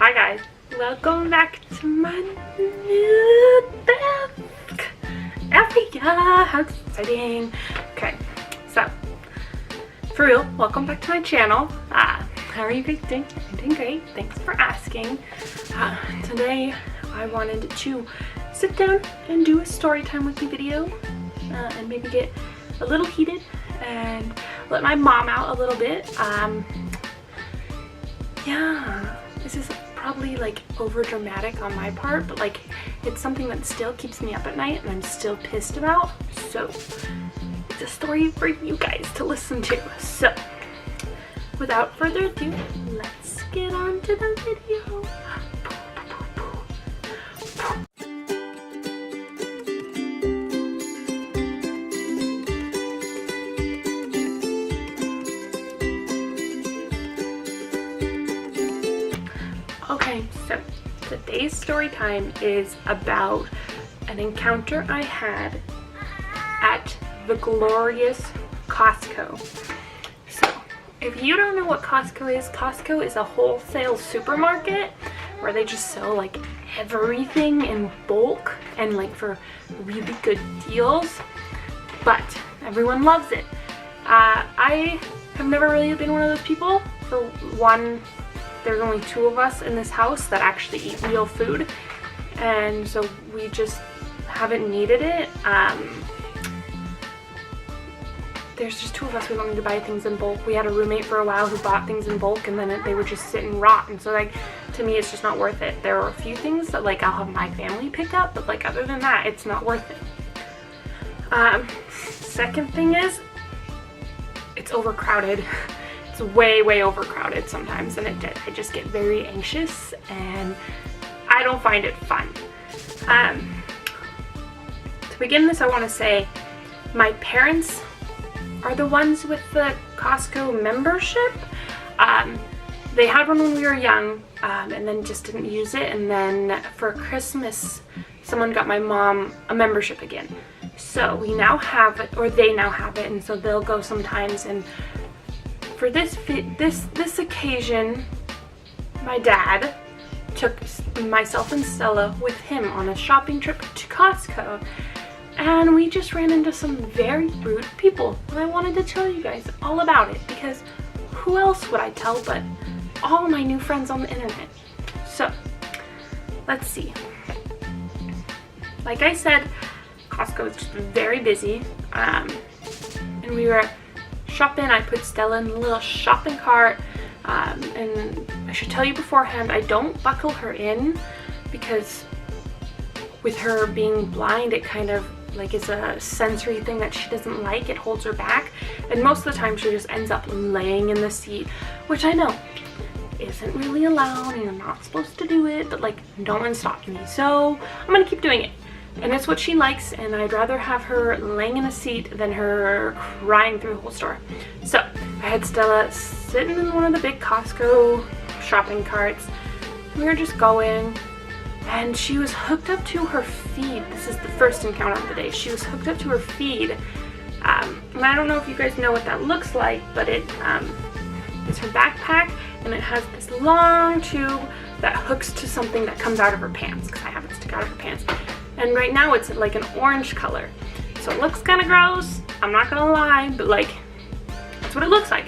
Hi guys, welcome back to my new desk. Yeah, how exciting. Okay, so for real, welcome back to my channel. How are you guys doing? I'm doing great, thanks for asking. Today I wanted to sit down and do a story time with me video and maybe get a little heated and let my mom out a little bit. Yeah, this is probably like over dramatic on my part, but like it's something that still keeps me up at night and I'm still pissed about, so it's a story for you guys to listen to. So without further ado, let's get on to the video. Okay, so today's story time is about an encounter I had at the glorious Costco. So if you don't know what Costco is a wholesale supermarket where they just sell like everything in bulk and like for really good deals, but everyone loves it. I have never really been one of those people. For one, there's only 2 of us in this house that actually eat real food, and so we just haven't needed it. There's just 2 of us. We don't need to buy things in bulk. We had a roommate for a while who bought things in bulk and then they would just sit and rot, and so like to me it's just not worth it. There are a few things that like I'll have my family pick up, but like other than that it's not worth it. Second thing is it's overcrowded. It's way overcrowded sometimes, and I just get very anxious and I don't find it fun. To begin this, I want to say my parents are the ones with the Costco membership. They had one when we were young and then just didn't use it, and then for Christmas someone got my mom a membership again. So we now have it, or they now have it, and so they'll go sometimes. And for this occasion, my dad took myself and Stella with him on a shopping trip to Costco, and we just ran into some very rude people, and I wanted to tell you guys all about it because who else would I tell but all my new friends on the internet. So let's see. Like I said, Costco is just very busy, and we were shopping. I put Stella in a little shopping cart, and I should tell you beforehand, I don't buckle her in because with her being blind, it kind of like is a sensory thing that she doesn't like. It holds her back, and most of the time she just ends up laying in the seat, which I know isn't really allowed and you're not supposed to do it, but like no one stopped me, so I'm gonna keep doing it. And it's what she likes, and I'd rather have her laying in a seat than her crying through the whole store. So I had Stella sitting in one of the big Costco shopping carts. We were just going, and she was hooked up to her feed. This is the first encounter of the day. She was hooked up to her feed. And I don't know if you guys know what that looks like, but it's her backpack, and it has this long tube that hooks to something that comes out of her pants, because I have it stick out of her pants. And right now it's like an orange color, so it looks kind of gross, I'm not gonna lie, but like that's what it looks like.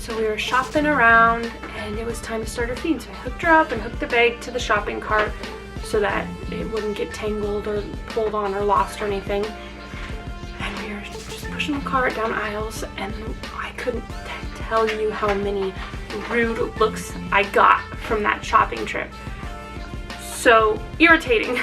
So we were shopping around and it was time to start her feed, so I hooked her up and hooked the bag to the shopping cart so that it wouldn't get tangled or pulled on or lost or anything. And we were just pushing the cart down aisles, and I couldn't tell you how many rude looks I got from that shopping trip. So irritating.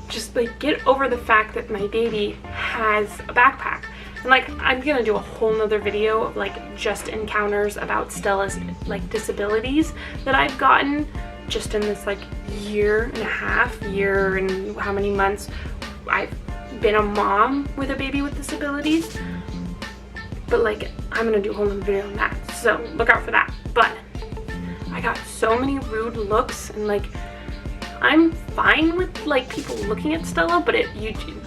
Just like get over the fact that my baby has a backpack. And like I'm gonna do a whole nother video of like just encounters about Stella's like disabilities that I've gotten just in this like year and how many months I've been a mom with a baby with disabilities. But like I'm gonna do a whole nother video on that, so look out for that. But I got so many rude looks, and like I'm fine with like people looking at Stella, but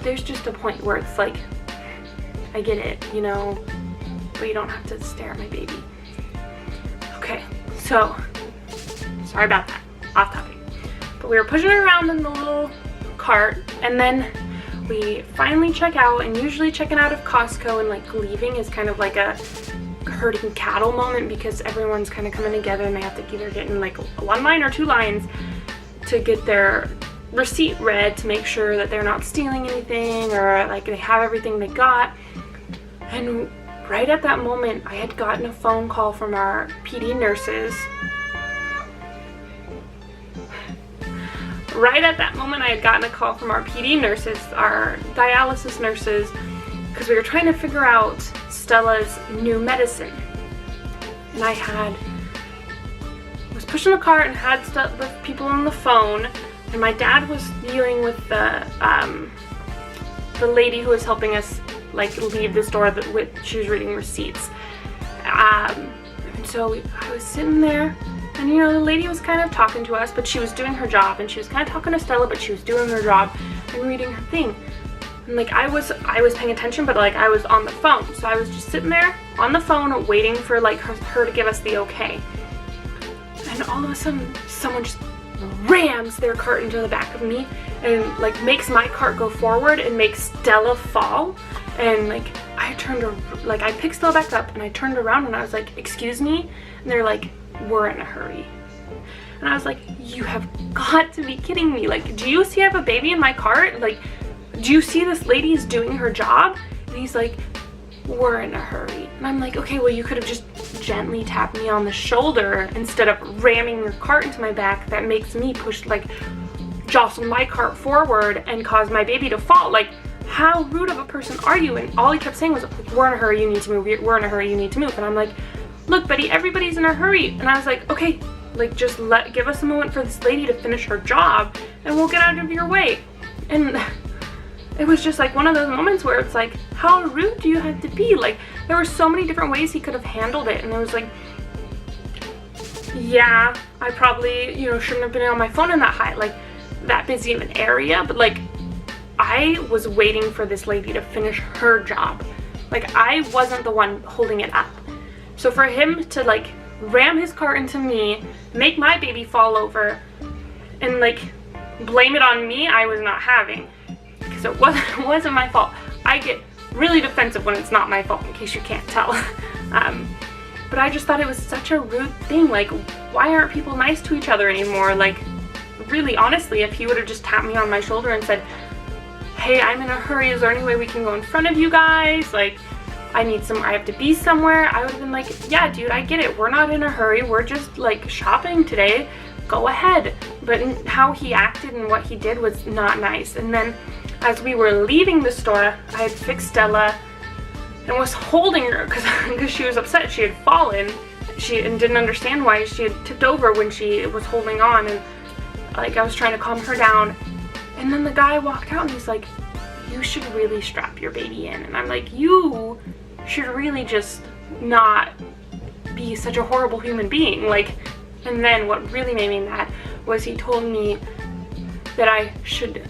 there's just a point where it's like, I get it, you know, but you don't have to stare at my baby. Okay, so sorry about that. off topic. But we were pushing her around in the little cart, and then we finally check out. And usually checking out of Costco and like leaving is kind of like a herding cattle moment, because everyone's kind of coming together and they have to either get in like one line or two lines to get their receipt read to make sure that they're not stealing anything, or like they have everything they got. And right at that moment, I had gotten a phone call from our PD nurses. Right at that moment, I had gotten a call from our PD nurses, our dialysis nurses, because we were trying to figure out Stella's new medicine. And I was pushing the cart and had the people on the phone, and my dad was dealing with the lady who was helping us like leave the store she was reading receipts. And so I was sitting there, and you know, the lady was kind of talking to us, but she was doing her job, and she was kind of talking to Stella, but she was doing her job and reading her thing. And like I was paying attention, but like I was on the phone, so I was just sitting there on the phone waiting for like her to give us the okay. And all of a sudden, someone just rams their cart into the back of me and like makes my cart go forward and makes Stella fall. And like I picked Stella back up and I turned around and I was like, "Excuse me?" And they're like, "We're in a hurry." And I was like, "You have got to be kidding me. Like, do you see I have a baby in my cart? Like, do you see this lady is doing her job?" And he's like, "We're in a hurry." And I'm like, "Okay, well, you could have just gently tapped me on the shoulder instead of ramming your cart into my back. That makes me push, like, jostle my cart forward and cause my baby to fall. Like, how rude of a person are you?" And all he kept saying was, "We're in a hurry, you need to move. We're in a hurry, you need to move." And I'm like, "Look, buddy, everybody's in a hurry." And I was like, "Okay, like, just give us a moment for this lady to finish her job and we'll get out of your way." And it was just like one of those moments where it's like, how rude do you have to be? Like, there were so many different ways he could have handled it, and it was like, yeah, I probably, you know, shouldn't have been on my phone in that busy of an area, but like, I was waiting for this lady to finish her job. Like, I wasn't the one holding it up. So for him to like ram his cart into me, make my baby fall over, and like blame it on me, I was not having. Because it wasn't my fault. I get really defensive when it's not my fault, in case you can't tell. But I just thought it was such a rude thing. Like, why aren't people nice to each other anymore? Like, really, honestly, if he would have just tapped me on my shoulder and said, "Hey, I'm in a hurry, is there any way we can go in front of you guys? Like, I have to be somewhere," I would have been like, "Yeah, dude, I get it. We're not in a hurry. We're just like shopping today. Go ahead." But how he acted and what he did was not nice. And then as we were leaving the store, I had fixed Stella and was holding her because she was upset. She had fallen. And didn't understand why she had tipped over when she was holding on, and like I was trying to calm her down. And then the guy walked out and he's like, "You should really strap your baby in." And I'm like, "You should really just not be such a horrible human being." Like, and then what really made me mad was he told me that I should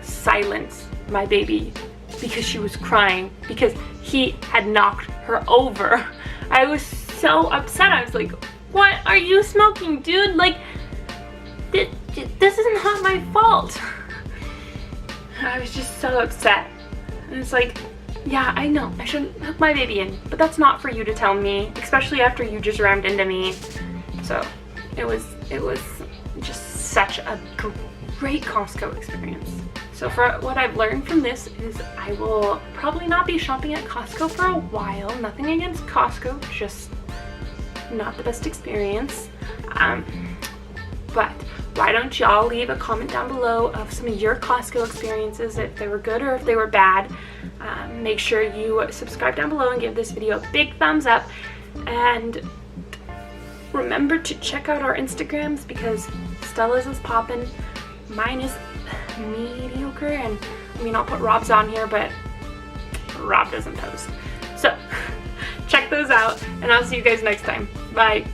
silence my baby because she was crying because he had knocked her over. I was so upset. I was like, "What are you smoking, dude? Like, this is not my fault." I was just so upset. And it's like, yeah, I know I shouldn't hook my baby in, but that's not for you to tell me, especially after you just rammed into me. So it was just such a great Costco experience. So for what I've learned from this is I will probably not be shopping at Costco for a while. Nothing against Costco, just not the best experience. But why don't y'all leave a comment down below of some of your Costco experiences, if they were good or if they were bad. Make sure you subscribe down below and give this video a big thumbs up. And remember to check out our Instagrams because Stella's is poppin', mine is mediocre, and I mean, I'll put Rob's on here, but Rob doesn't post. So check those out, and I'll see you guys next time. Bye.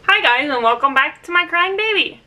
Hi guys, and welcome back to my crying baby.